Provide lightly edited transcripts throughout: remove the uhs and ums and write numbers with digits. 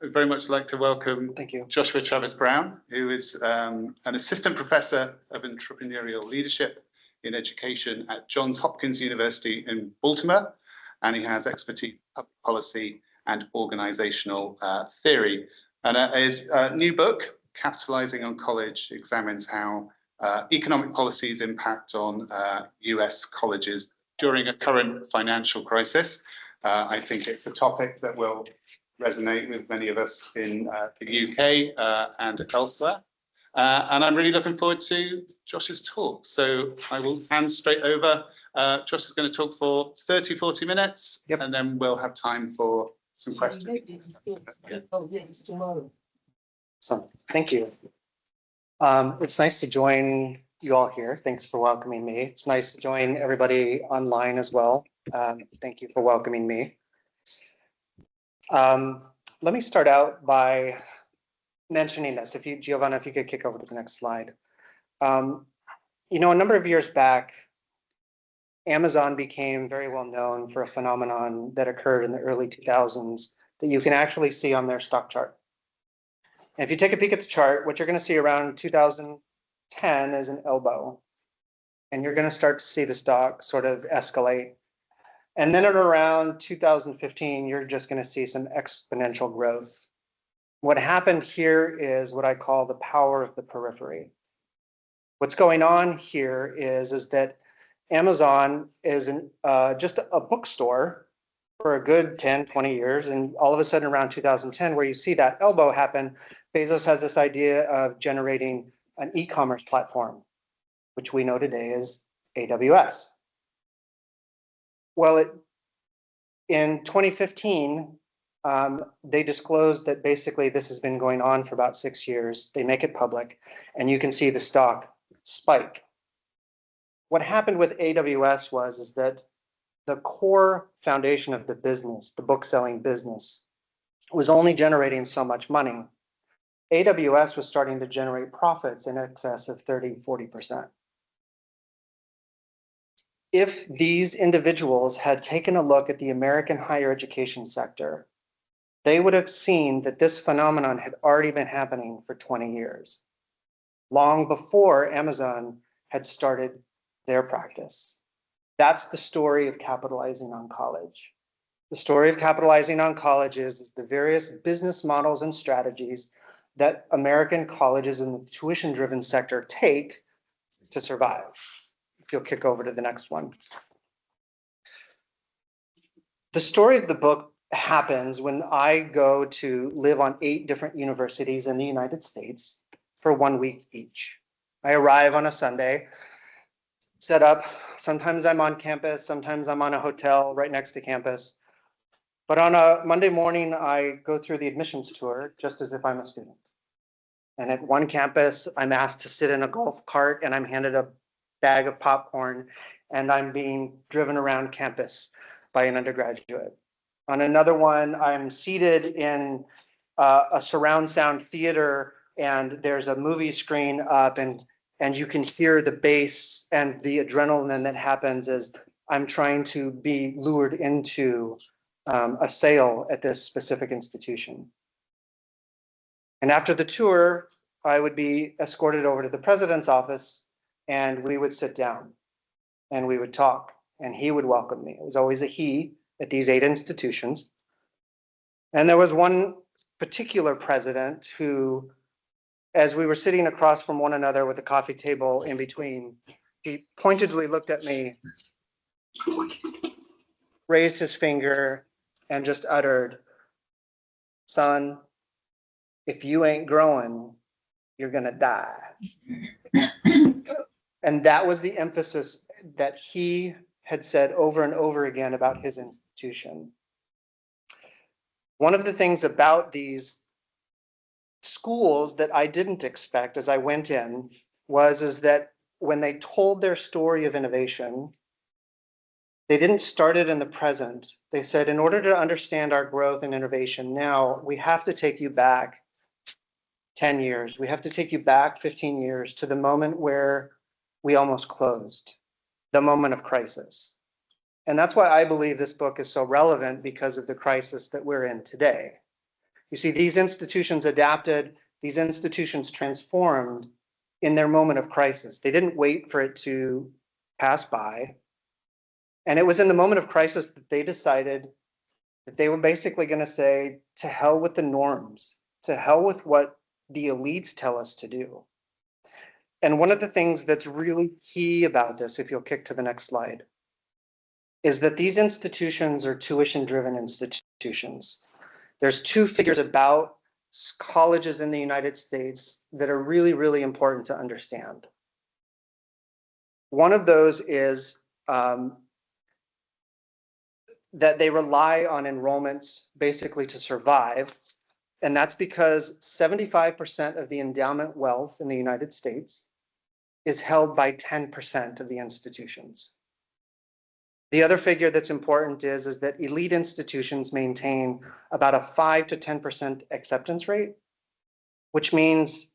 I'd very much like to welcome Thank you. Joshua Travis Brown, who is an assistant professor of entrepreneurial leadership in education at Johns Hopkins University in Baltimore, and he has expertise in public policy and organizational theory. And his new book, Capitalizing on College, examines how economic policies impact on US colleges during a current financial crisis. I think it's a topic that will resonate with many of us in the UK and elsewhere. And I'm really looking forward to Josh's talk. So I will hand straight over. Josh is going to talk for 30, 40 minutes, Yep. And then we'll have time for some questions. So thank you. It's nice to join you all here. Thanks for welcoming me. It's nice to join everybody online as well. Thank you for welcoming me. Let me start out by mentioning this. If you, Giovanna, if you could kick over to the next slide. You know, a number of years back, Amazon became very well known for a phenomenon that occurred in the early 2000s that you can actually see on their stock chart. And if you take a peek at the chart, what you're going to see around 2010 is an elbow. And you're going to start to see the stock sort of escalate. And then at around 2015, you're just going to see some exponential growth. What happened here is what I call the power of the periphery. What's going on here is that Amazon is just a bookstore for a good 10, 20 years. And all of a sudden around 2010, where you see that elbow happen, Bezos has this idea of generating an e-commerce platform, which we know today is AWS. Well, in 2015, they disclosed that basically this has been going on for about 6 years. They make it public, and you can see the stock spike. What happened with AWS was that the core foundation of the business, the book selling business, was only generating so much money. AWS was starting to generate profits in excess of 30, 40%. If these individuals had taken a look at the American higher education sector, they would have seen that this phenomenon had already been happening for 20 years, long before Amazon had started their practice. That's the story of capitalizing on college. The story of capitalizing on college is the various business models and strategies that American colleges in the tuition-driven sector take to survive. If you'll kick over to the next one. The story of the book happens when I go to live on 8 different universities in the United States for 1 week each. I arrive on a Sunday, set up. Sometimes I'm on campus, sometimes I'm on a hotel right next to campus. But on a Monday morning, I go through the admissions tour just as if I'm a student. And at one campus, I'm asked to sit in a golf cart and I'm handed a bag of popcorn and I'm being driven around campus by an undergraduate. On another one, I'm seated in a surround sound theater and there's a movie screen up and you can hear the bass and the adrenaline that happens as I'm trying to be lured into a sale at this specific institution. And after the tour, I would be escorted over to the president's office and we would sit down and we would talk and he would welcome me. It was always a he at these 8 institutions. And there was one particular president who, as we were sitting across from one another with a coffee table in between, he pointedly looked at me, raised his finger, and just uttered, "Son, if you ain't growing, you're gonna die." And that was the emphasis that he had said over and over again about his institution. One of the things about these schools that I didn't expect as I went in is that when they told their story of innovation, they didn't start it in the present. They said, in order to understand our growth and innovation now, we have to take you back 10 years. We have to take you back 15 years to the moment where we almost closed, the moment of crisis. And that's why I believe this book is so relevant, because of the crisis that we're in today. You see, these institutions adapted, these institutions transformed in their moment of crisis. They didn't wait for it to pass by. And it was in the moment of crisis that they decided that they were basically going to say, to hell with the norms, to hell with what the elites tell us to do. And one of the things that's really key about this, if you'll kick to the next slide, is that these institutions are tuition-driven institutions. There's two figures about colleges in the United States that are really, really important to understand. One of those is that they rely on enrollments basically to survive. And that's because 75% of the endowment wealth in the United States is held by 10% of the institutions. The other figure that's important is that elite institutions maintain about a 5 to 10% acceptance rate, which means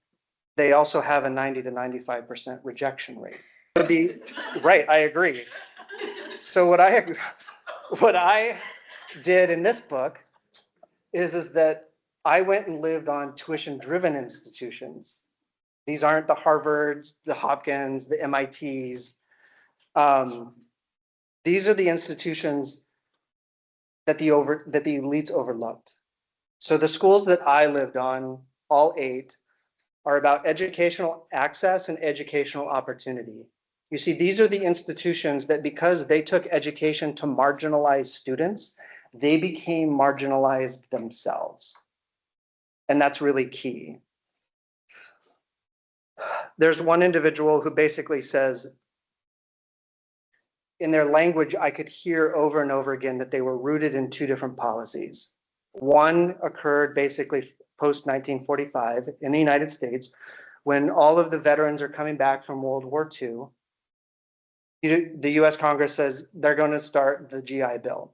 they also have a 90 to 95% rejection rate. Right, I agree. So what I did in this book is that I went and lived on tuition-driven institutions. These aren't the Harvards, the Hopkins, the MITs. These are the institutions that the elites overlooked. So the schools that I lived on, all 8, are about educational access and educational opportunity. You see, these are the institutions that, because they took education to marginalize students, they became marginalized themselves. And that's really key. There's one individual who basically says, in their language, I could hear over and over again that they were rooted in 2 different policies. One occurred basically post-1945 in the United States, when all of the veterans are coming back from World War II. The US Congress says they're going to start the GI Bill.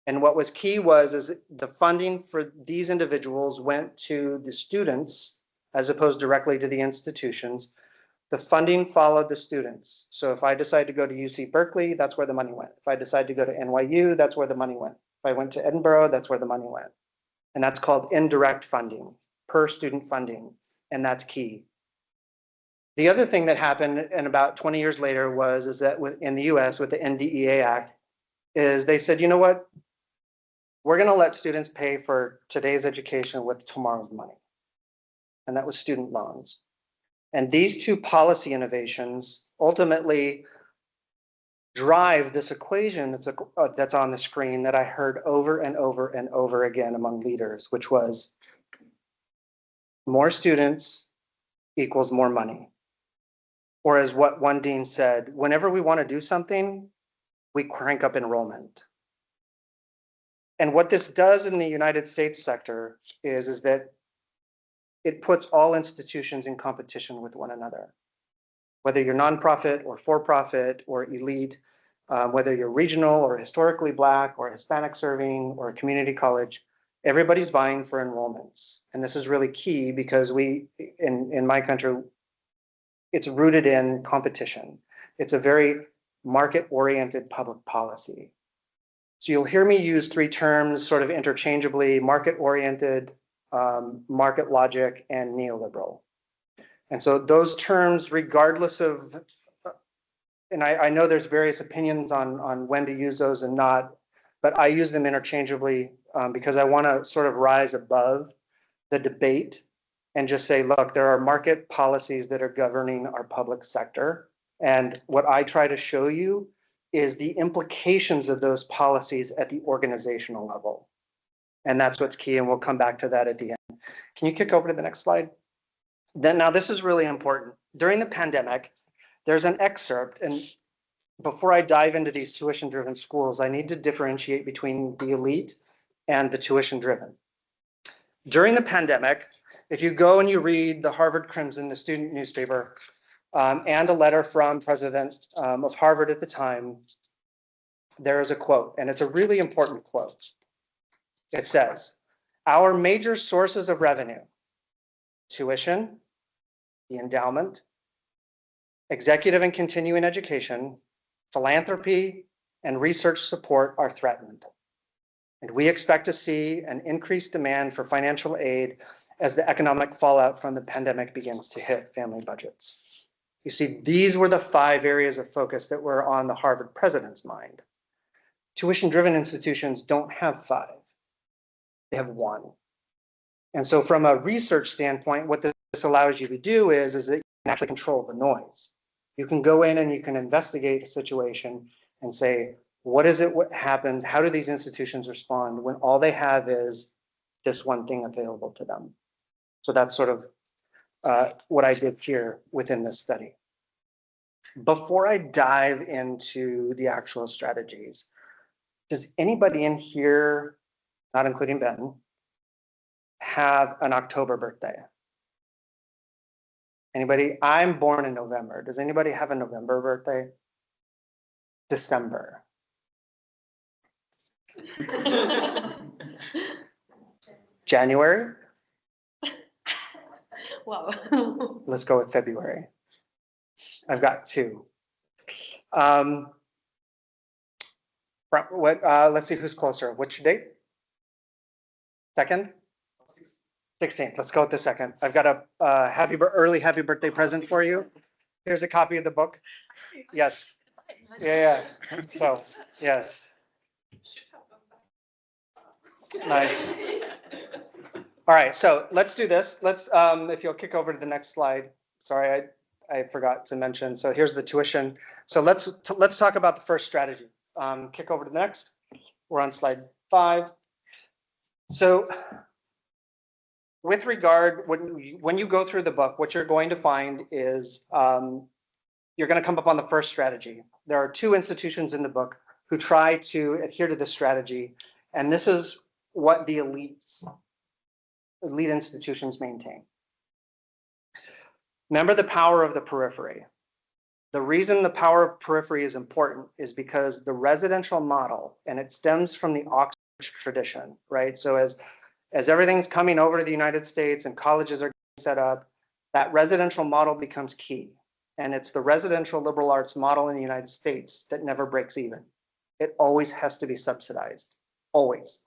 And what was key is the funding for these individuals went to the students as opposed directly to the institutions. The funding followed the students. So if I decide to go to UC Berkeley, that's where the money went. If I decide to go to NYU, that's where the money went. If I went to Edinburgh, that's where the money went. And that's called indirect funding, per student funding. And that's key. The other thing that happened, and about 20 years later, is that in the US with the NDEA Act, is they said, you know what? We're going to let students pay for today's education with tomorrow's money. And that was student loans. And these 2 policy innovations ultimately drive this equation that's on the screen that I heard over and over and over again among leaders, which was more students equals more money. Or as what one dean said, whenever we want to do something, we crank up enrollment. And what this does in the United States sector is that it puts all institutions in competition with one another. Whether you're nonprofit or for-profit or elite, whether you're regional or historically Black or Hispanic serving or a community college, everybody's vying for enrollments. And this is really key because in my country, it's rooted in competition. It's a very market-oriented public policy. So you'll hear me use 3 terms sort of interchangeably: market-oriented, market logic, and neoliberal. And so those terms, regardless of, and I know there's various opinions on when to use those and not, but I use them interchangeably because I want to sort of rise above the debate and just say, look, there are market policies that are governing our public sector. And what I try to show you is the implications of those policies at the organizational level. And that's what's key, and we'll come back to that at the end. Can you kick over to the next slide? Now this is really important. During the pandemic, there's an excerpt, and before I dive into these tuition-driven schools, I need to differentiate between the elite and the tuition-driven. During the pandemic, if you go and you read the Harvard Crimson, the student newspaper, and a letter from President of Harvard at the time, there is a quote, and it's a really important quote. It says, "Our major sources of revenue, tuition, the endowment, executive and continuing education, philanthropy, and research support are threatened." And we expect to see an increased demand for financial aid as the economic fallout from the pandemic begins to hit family budgets. You see, these were the 5 areas of focus that were on the Harvard president's mind. Tuition-driven institutions don't have 5, they have 1. And so from a research standpoint, what this allows you to do is that you can actually control the noise. You can go in and you can investigate a situation and say, what is it, what happened? How do these institutions respond when all they have is this one thing available to them? So that's sort of what I did here within this study. Before I dive into the actual strategies, does anybody in here, not including Ben, have an October birthday? Anybody? I'm born in November. Does anybody have a November birthday? December. January? Wow. Let's go with February. I've got 2. Let's see who's closer. Which date? 2nd? 16th. Let's go with the 2nd. I've got a early happy birthday present for you. Here's a copy of the book. Yes. Yeah. So, yes. Nice. All right, so let's do this. Let's, if you'll kick over to the next slide. Sorry, I forgot to mention. So here's the tuition. So let's talk about the first strategy. Kick over to the next. We're on slide 5. So with regard, when you go through the book, what you're going to find is you're going to come up on the first strategy. There are 2 institutions in the book who try to adhere to this strategy, and this is what the elite institutions maintain. Remember the power of the periphery. The reason the power of periphery is important is because the residential model, and it stems from the Oxford tradition, right? So as everything's coming over to the United States and colleges are set up, that residential model becomes key. And it's the residential liberal arts model in the United States that never breaks even. It always has to be subsidized, always.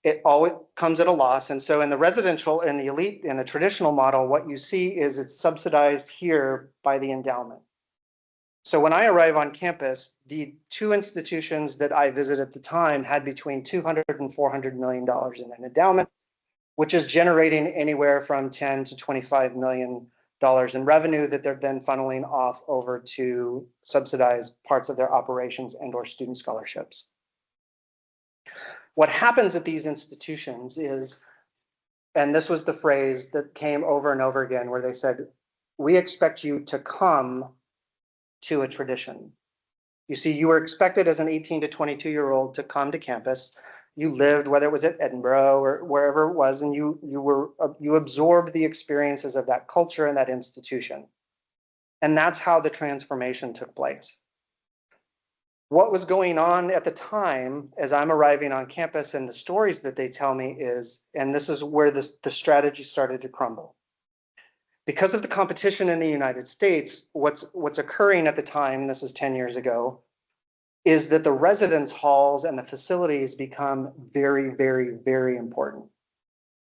It always comes at a loss. And so in the residential and the elite, in the traditional model, what you see is it's subsidized here by the endowment. So when I arrive on campus, the 2 institutions that I visited at the time had between $200 and $400 million in an endowment, which is generating anywhere from $10 to $25 million in revenue that they're then funneling off over to subsidize parts of their operations and or student scholarships. What happens at these institutions is, and this was the phrase that came over and over again, where they said, we expect you to come to a tradition. You see, you were expected as an 18 to 22-year-old to come to campus. You lived, whether it was at Edinburgh or wherever it was, and you absorbed the experiences of that culture and that institution. And that's how the transformation took place. What was going on at the time as I'm arriving on campus and the stories that they tell me is, and this is where the strategy started to crumble. Because of the competition in the United States, what's occurring at the time, this is 10 years ago, is that the residence halls and the facilities become very, very, very important.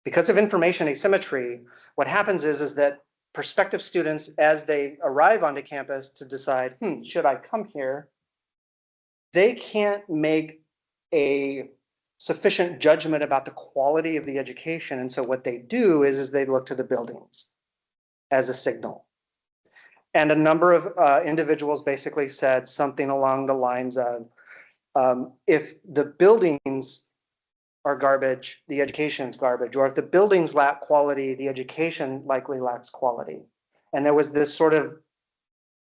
Because of information asymmetry, what happens is that prospective students, as they arrive onto campus to decide, should I come here? They can't make a sufficient judgment about the quality of the education. And so what they do is they look to the buildings as a signal. And a number of individuals basically said something along the lines of, if the buildings are garbage, the education's garbage, or if the buildings lack quality, the education likely lacks quality. And there was this sort of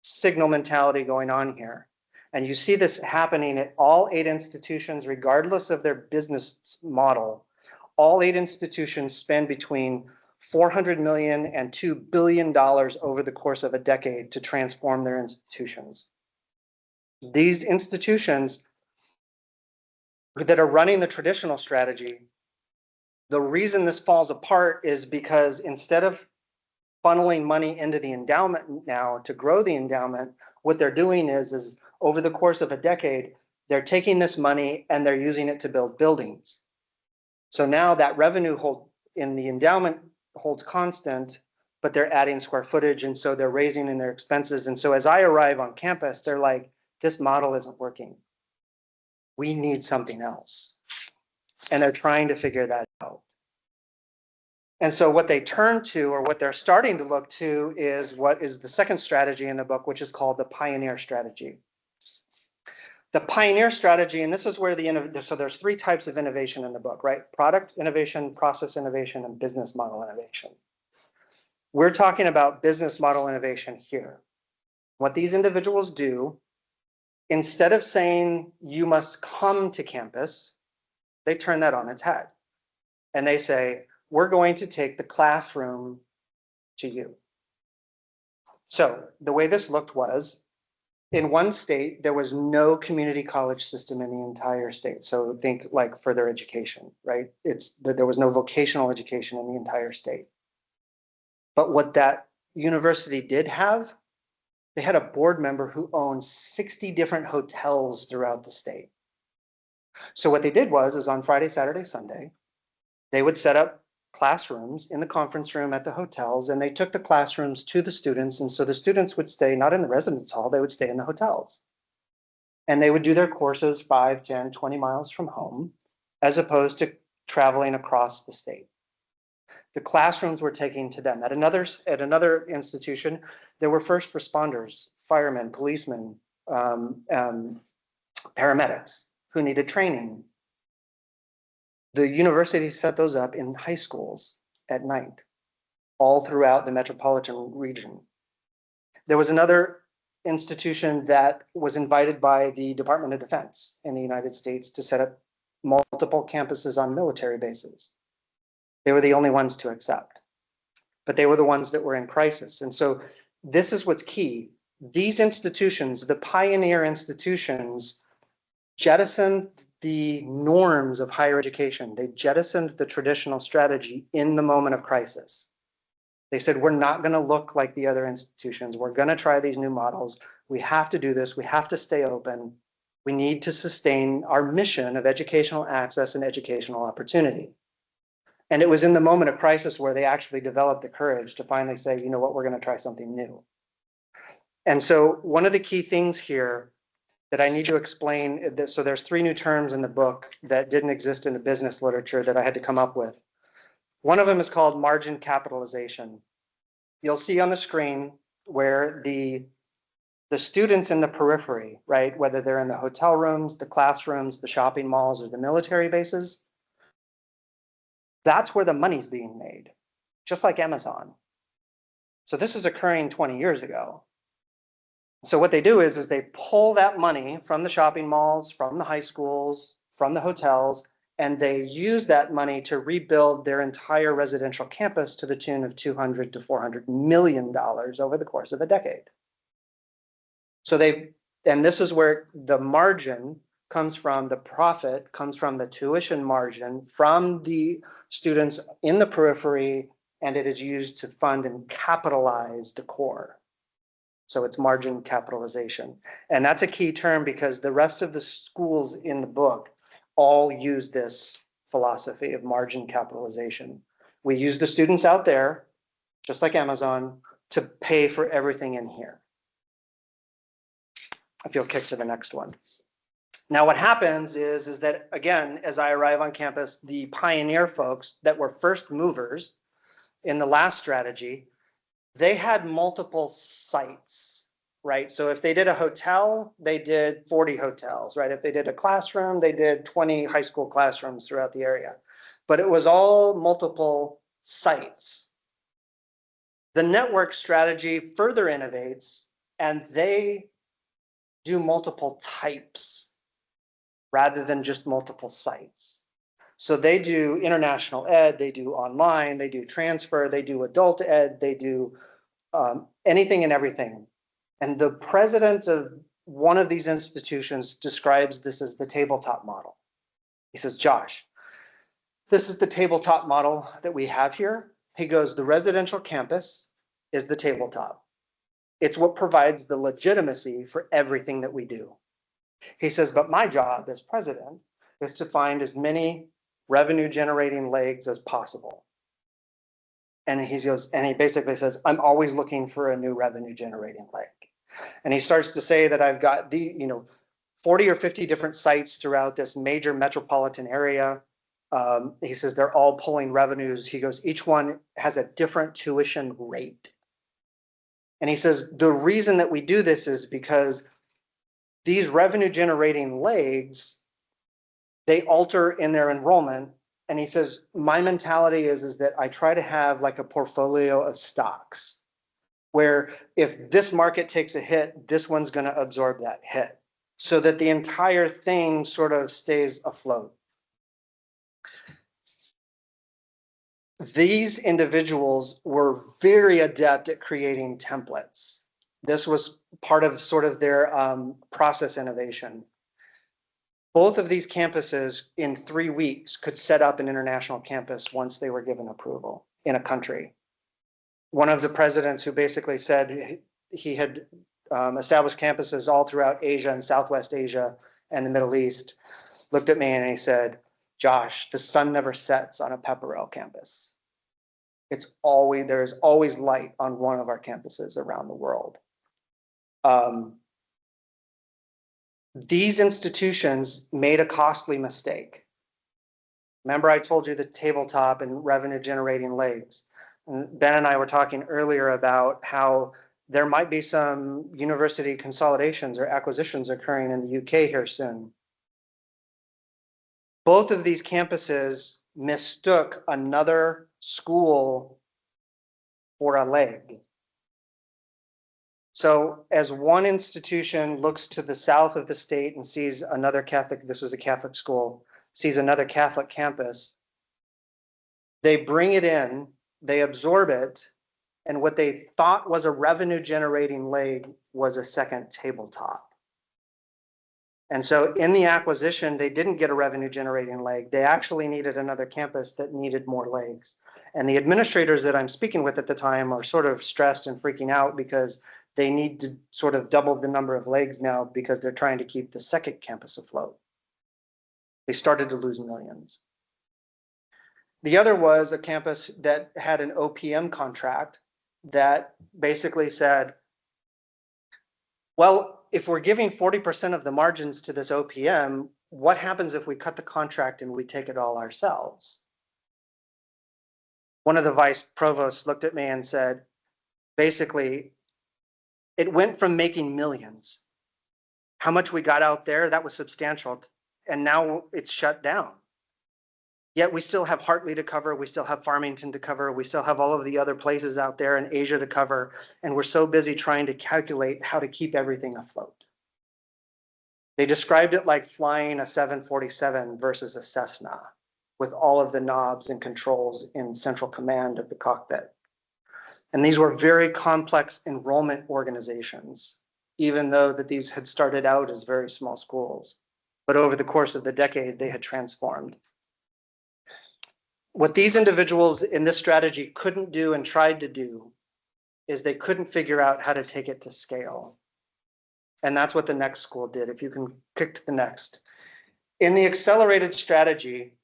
signal mentality going on here. And you see this happening at all 8 institutions, regardless of their business model. All 8 institutions spend between $400 million and $2 billion over the course of a decade to transform their institutions. These institutions that are running the traditional strategy, the reason this falls apart is because instead of funneling money into the endowment now to grow the endowment, what they're doing is over the course of a decade, They're taking this money and they're using it to build buildings. So now that revenue hold in the endowment holds constant, but they're adding square footage. And so they're raising in their expenses. And so as I arrive on campus, they're like, this model isn't working. We need something else. And they're trying to figure that out. And so what they turn to, or what they're starting to look to, is what is the second strategy in the book, which is called the pioneer strategy. The pioneer strategy, and this is where so there's three types of innovation in the book, right? Product innovation, process innovation, and business model innovation. We're talking about business model innovation here. What these individuals do, instead of saying you must come to campus, they turn that on its head. And they say, we're going to take the classroom to you. So the way this looked was, in one state, there was no community college system in the entire state. So think like further education, right? There was no vocational education in the entire state. But what that university did have, they had a board member who owned 60 different hotels throughout the state. So what they did is on Friday, Saturday, Sunday, they would set up classrooms in the conference room at the hotels, and they took the classrooms to the students. And so the students would stay not in the residence hall, they would stay in the hotels. And they would do their courses 5, 10, 20 miles from home, as opposed to traveling across the state. The classrooms were taken to them. At another institution, there were first responders, firemen, policemen, paramedics who needed training. The university set those up in high schools at night, all throughout the metropolitan region. There was another institution that was invited by the Department of Defense in the United States to set up multiple campuses on military bases. They were the only ones to accept, but they were the ones that were in crisis. And so this is what's key. These institutions, the pioneer institutions, jettisoned the norms of higher education. They jettisoned the traditional strategy in the moment of crisis. They said, we're not going to look like the other institutions. We're going to try these new models. We have to do this. We have to stay open. We need to sustain our mission of educational access and educational opportunity. And it was in the moment of crisis where they actually developed the courage to finally say, you know what, we're going to try something new. And so one of the key things here that I need to explain, so there's 3 new terms in the book that didn't exist in the business literature that I had to come up with. One of them is called margin capitalization. You'll see on the screen where the students in the periphery, right, whether they're in the hotel rooms, the classrooms, the shopping malls, or the military bases, that's where the money's being made, just like Amazon. So this is occurring 20 years ago. So what they do is they pull that money from the shopping malls, from the high schools, from the hotels, and they use that money to rebuild their entire residential campus to the tune of $200 to $400 million over the course of a decade. So and this is where the margin comes from, the profit comes from the tuition margin from the students in the periphery, and it is used to fund and capitalize the core. So it's margin capitalization. And that's a key term because the rest of the schools in the book all use this philosophy of margin capitalization. We use the students out there, just like Amazon, to pay for everything in here. If you'll kick to the next one. Now what happens is that, again, as I arrive on campus, the pioneer folks that were first movers in the last strategy, they had multiple sites, right? So if they did a hotel, they did 40 hotels, right? If they did a classroom, they did 20 high school classrooms throughout the area. But it was all multiple sites. The network strategy further innovates, and they do multiple types rather than just multiple sites. So they do international ed, they do online, they do transfer, they do adult ed, they do anything and everything. And the president of one of these institutions describes this as the tabletop model. He says, Josh, this is the tabletop model that we have here. He goes, the residential campus is the tabletop. It's what provides the legitimacy for everything that we do. He says, but my job as president is to find as many revenue generating legs as possible. And he basically says, I'm always looking for a new revenue generating leg. And he starts to say that I've got 40 or 50 different sites throughout this major metropolitan area. He says they're all pulling revenues. He goes, each one has a different tuition rate. And he says, the reason that we do this is because these revenue generating legs, they alter in their enrollment. And he says, my mentality is that I try to have like a portfolio of stocks where if this market takes a hit, this one's going to absorb that hit so that the entire thing sort of stays afloat. These individuals were very adept at creating templates. This was part of sort of their process innovation. Both of these campuses in 3 weeks could set up an international campus once they were given approval in a country. One of the presidents who basically said he had established campuses all throughout Asia and Southwest Asia and the Middle East looked at me and he said, Josh, the sun never sets on a Pepperell campus. There's always light on one of our campuses around the world. These institutions made a costly mistake. Remember, I told you the tabletop and revenue generating legs. And Ben and I were talking earlier about how there might be some university consolidations or acquisitions occurring in the UK here soon. Both of these campuses mistook another school for a leg. So as one institution looks to the south of the state and sees another Catholic, this was a Catholic school, sees another Catholic campus, they bring it in, they absorb it, and what they thought was a revenue generating leg was a second tabletop. And so in the acquisition, they didn't get a revenue generating leg. They actually needed another campus that needed more legs. And the administrators that I'm speaking with at the time are sort of stressed and freaking out because they need to sort of double the number of legs now because they're trying to keep the second campus afloat. They started to lose millions. The other was a campus that had an OPM contract that basically said, well, if we're giving 40% of the margins to this OPM, what happens if we cut the contract and we take it all ourselves? One of the vice provosts looked at me and said, basically, it went from making millions. How much we got out there, that was substantial. And now it's shut down. Yet we still have Hartley to cover. We still have Farmington to cover. We still have all of the other places out there in Asia to cover. And we're so busy trying to calculate how to keep everything afloat. They described it like flying a 747 versus a Cessna with all of the knobs and controls in central command of the cockpit. And these were very complex enrollment organizations, even though that these had started out as very small schools. But over the course of the decade, they had transformed. What these individuals in this strategy couldn't do and tried to do is they couldn't figure out how to take it to scale. And that's what the next school did. If you can click to the next. In the accelerated strategy,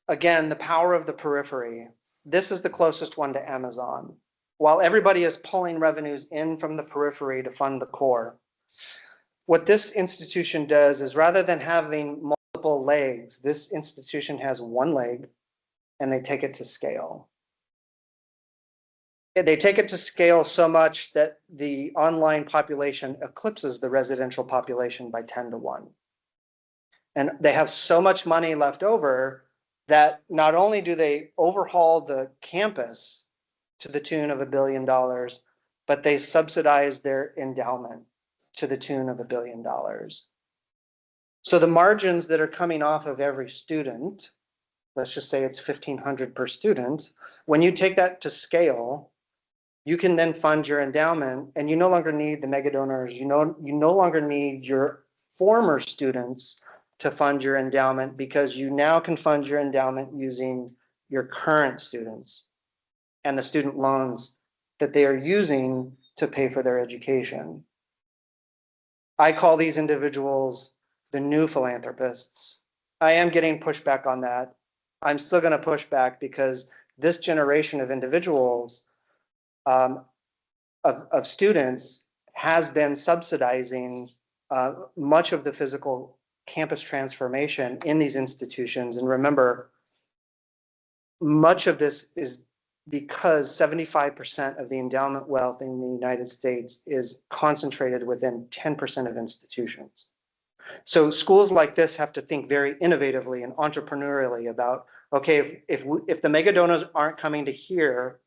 again, the power of the periphery. This is the closest one to Amazon. While everybody is pulling revenues in from the periphery to fund the core, what this institution does is rather than having multiple legs, this institution has one leg and they take it to scale. They take it to scale so much that the online population eclipses the residential population by 10 to 1. And they have so much money left over that not only do they overhaul the campus to the tune of $1 billion, but they subsidize their endowment to the tune of $1 billion. So the margins that are coming off of every student, let's just say it's $1,500 per student, when you take that to scale, you can then fund your endowment and you no longer need the mega donors, you no longer need your former students to fund your endowment because you now can fund your endowment using your current students and the student loans that they are using to pay for their education. I call these individuals the new philanthropists. I am getting pushback on that. I'm still going to push back because this generation of individuals, of students, has been subsidizing much of the physical campus transformation in these institutions. And remember, much of this is because 75% of the endowment wealth in the United States is concentrated within 10% of institutions. So schools like this have to think very innovatively and entrepreneurially about, okay, if the mega donors aren't coming to here,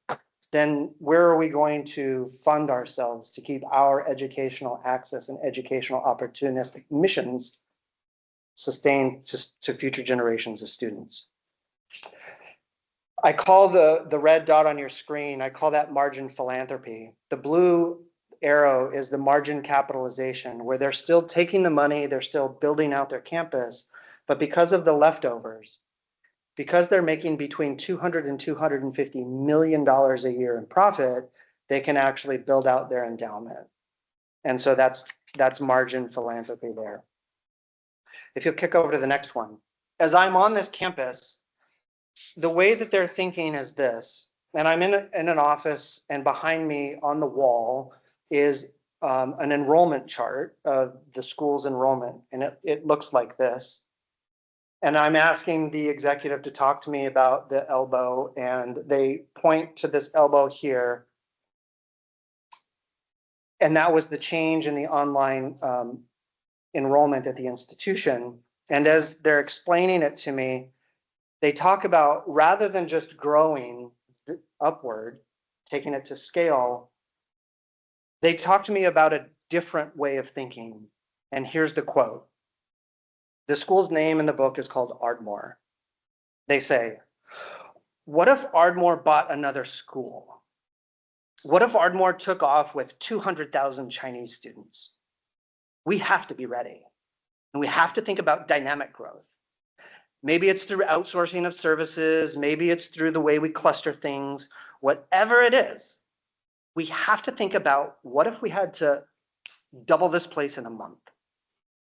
then where are we going to fund ourselves to keep our educational access and educational opportunistic missions sustained to future generations of students? I call the red dot on your screen, I call that margin philanthropy. The blue arrow is the margin capitalization, where they're still taking the money, they're still building out their campus, but because of the leftovers, because they're making between $200 and $250 million a year in profit, they can actually build out their endowment. And so that's margin philanthropy there. If you'll kick over to the next one. As I'm on this campus, the way that they're thinking is this, and I'm in an office, and behind me on the wall is an enrollment chart of the school's enrollment, and it looks like this. And I'm asking the executive to talk to me about the elbow, and they point to this elbow here. And that was the change in the online enrollment at the institution. And as they're explaining it to me, they talk about, rather than just growing upward, taking it to scale, they talk to me about a different way of thinking. And here's the quote. The school's name in the book is called Ardmore. They say, what if Ardmore bought another school? What if Ardmore took off with 200,000 Chinese students? We have to be ready. And we have to think about dynamic growth. Maybe it's through outsourcing of services. Maybe it's through the way we cluster things. Whatever it is, we have to think about, what if we had to double this place in a month?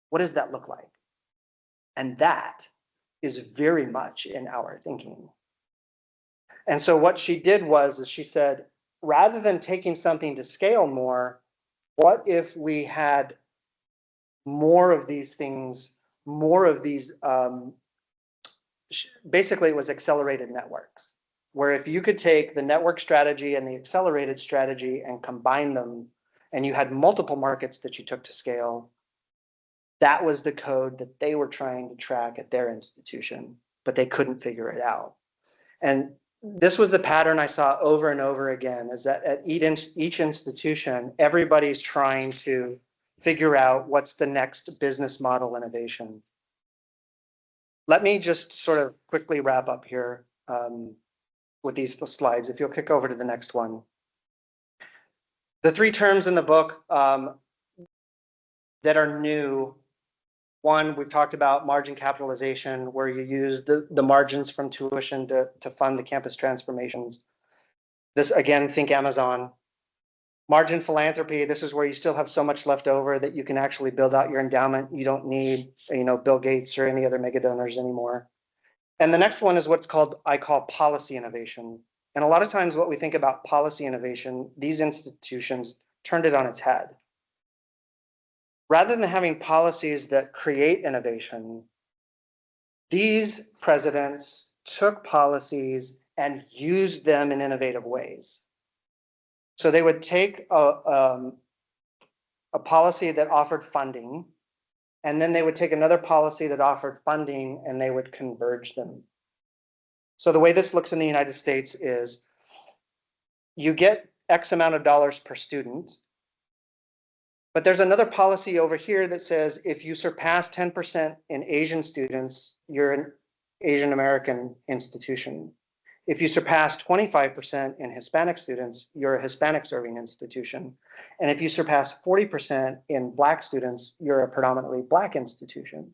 What does that look like? And that is very much in our thinking. And so what she did was she said, rather than taking something to scale more, what if we had more of these things, more of these, basically it was accelerated networks, where if you could take the network strategy and the accelerated strategy and combine them, and you had multiple markets that you took to scale, that was the code that they were trying to track at their institution, but they couldn't figure it out. And this was the pattern I saw over and over again, is that at each institution, everybody's trying to figure out what's the next business model innovation. Let me just sort of quickly wrap up here with these slides. If you'll kick over to the next one. The three terms in the book that are new. One, we've talked about margin capitalization, where you use the margins from tuition to fund the campus transformations. This, again, think Amazon. Margin philanthropy, this is where you still have so much left over that you can actually build out your endowment. You don't need, Bill Gates or any other mega donors anymore. And the next one is what's called, I call policy innovation. And a lot of times what we think about policy innovation, these institutions turned it on its head. Rather than having policies that create innovation, these presidents took policies and used them in innovative ways. So they would take a policy that offered funding, and then they would take another policy that offered funding, and they would converge them. So the way this looks in the United States is you get X amount of dollars per student, but there's another policy over here that says if you surpass 10% in Asian students, you're an Asian American institution. If you surpass 25% in Hispanic students, you're a Hispanic serving institution. And if you surpass 40% in Black students, you're a predominantly Black institution.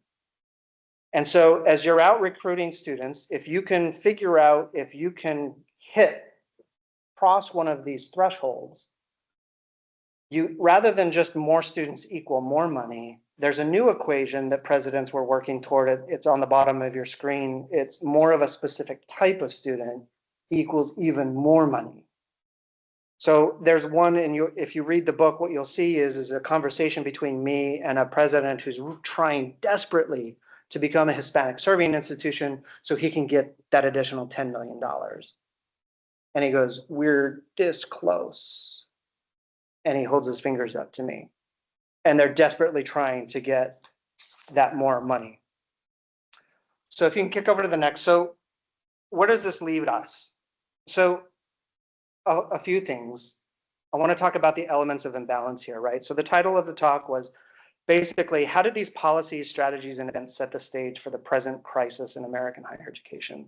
And so as you're out recruiting students, if you can figure out, if you can cross one of these thresholds, rather than just more students equal more money, there's a new equation that presidents were working toward. It's on the bottom of your screen. It's more of a specific type of student equals even more money. So there's one, and if you read the book, what you'll see is a conversation between me and a president who's trying desperately to become a Hispanic serving institution so he can get that additional $10 million. And he goes, we're this close. And he holds his fingers up to me. And they're desperately trying to get that more money. So if you can kick over to the next. So where does this leave us? So a few things. I want to talk about the elements of imbalance here, right? So the title of the talk was basically, how did these policies, strategies, and events set the stage for the present crisis in American higher education?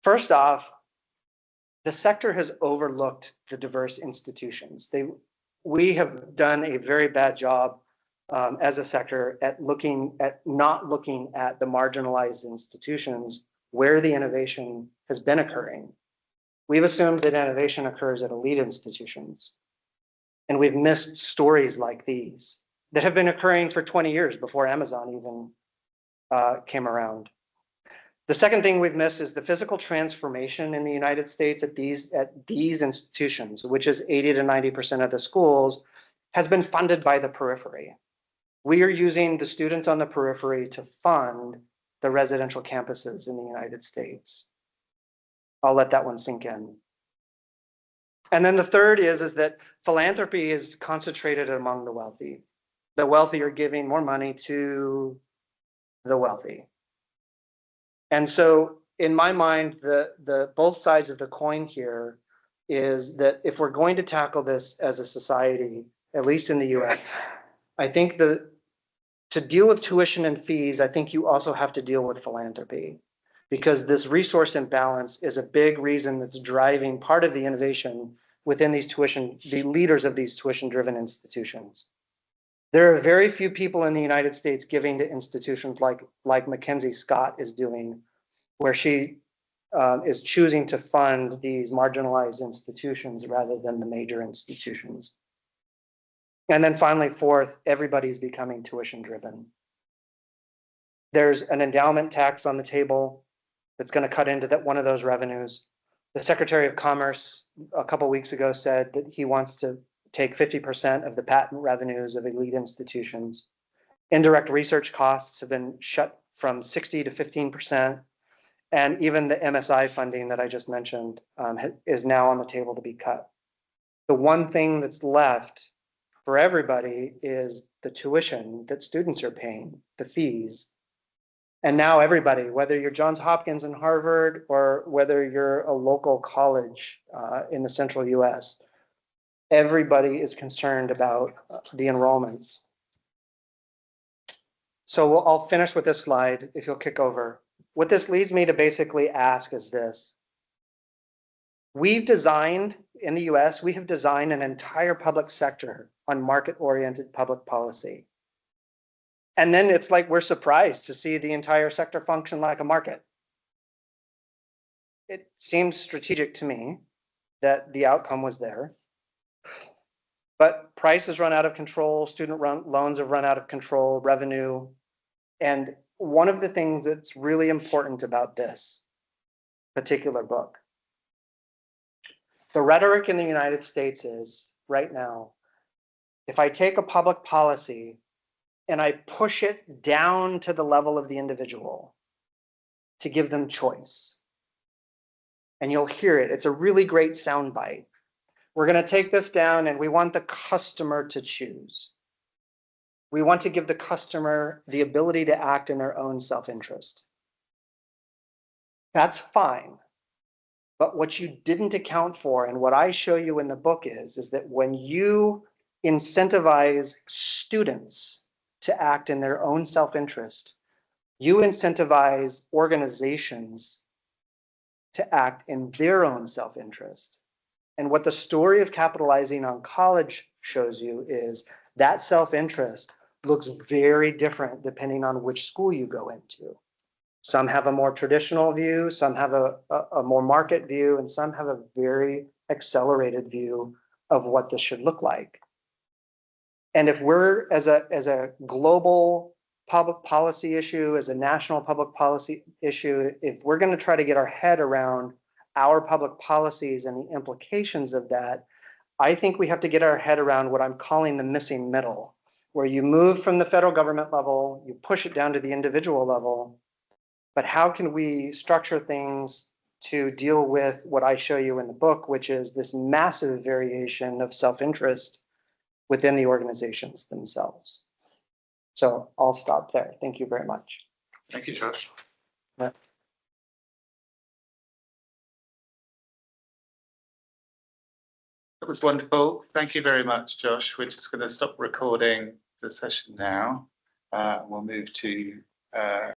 First off, the sector has overlooked the diverse institutions. We have done a very bad job as a sector at not looking at the marginalized institutions where the innovation has been occurring. We've assumed that innovation occurs at elite institutions, and we've missed stories like these that have been occurring for 20 years before Amazon even came around. The second thing we've missed is the physical transformation in the United States at these institutions, which is 80 to 90% of the schools, has been funded by the periphery. We are using the students on the periphery to fund the residential campuses in the United States. I'll let that one sink in. And then the third is that philanthropy is concentrated among the wealthy. The wealthy are giving more money to the wealthy. And so in my mind, the both sides of the coin here is that if we're going to tackle this as a society, at least in the US, I think to deal with tuition and fees, I think you also have to deal with philanthropy, because this resource imbalance is a big reason that's driving part of the innovation within the leaders of these tuition-driven institutions. There are very few people in the United States giving to institutions like Mackenzie Scott is doing, where she is choosing to fund these marginalized institutions rather than the major institutions. And then finally, fourth, everybody's becoming tuition-driven. There's an endowment tax on the table that's going to cut into one of those revenues. The Secretary of Commerce a couple of weeks ago said that he wants to take 50% of the patent revenues of elite institutions. Indirect research costs have been shut from 60 to 15%. And even the MSI funding that I just mentioned is now on the table to be cut. The one thing that's left for everybody is the tuition that students are paying, the fees. And now everybody, whether you're Johns Hopkins and Harvard, or whether you're a local college in the central US, everybody is concerned about the enrollments. So I'll finish with this slide, if you'll kick over. What this leads me to basically ask is this. We've designed, in the US, we have designed an entire public sector on market-oriented public policy. And then it's like we're surprised to see the entire sector function like a market. It seemed strategic to me that the outcome was there. But prices run out of control, student loans have run out of control, revenue. And one of the things that's really important about this particular book, the rhetoric in the United States is, right now, if I take a public policy and I push it down to the level of the individual to give them choice, and you'll hear it, it's a really great soundbite. We're going to take this down and we want the customer to choose. We want to give the customer the ability to act in their own self-interest. That's fine. But what you didn't account for, and what I show you in the book is that when you incentivize students to act in their own self-interest, you incentivize organizations to act in their own self-interest. And what the story of capitalizing on college shows you is that self-interest looks very different depending on which school you go into. Some have a more traditional view, some have a more market view, and some have a very accelerated view of what this should look like. And if we're as a global public policy issue, as a national public policy issue, if we're going to try to get our head around our public policies and the implications of that, I think we have to get our head around what I'm calling the missing middle, where you move from the federal government level, you push it down to the individual level. But how can we structure things to deal with what I show you in the book, which is this massive variation of self-interest within the organizations themselves? So I'll stop there. Thank you very much. Thank you, Josh. Yeah. That was wonderful. Thank you very much, Josh. We're just going to stop recording the session now. We'll move to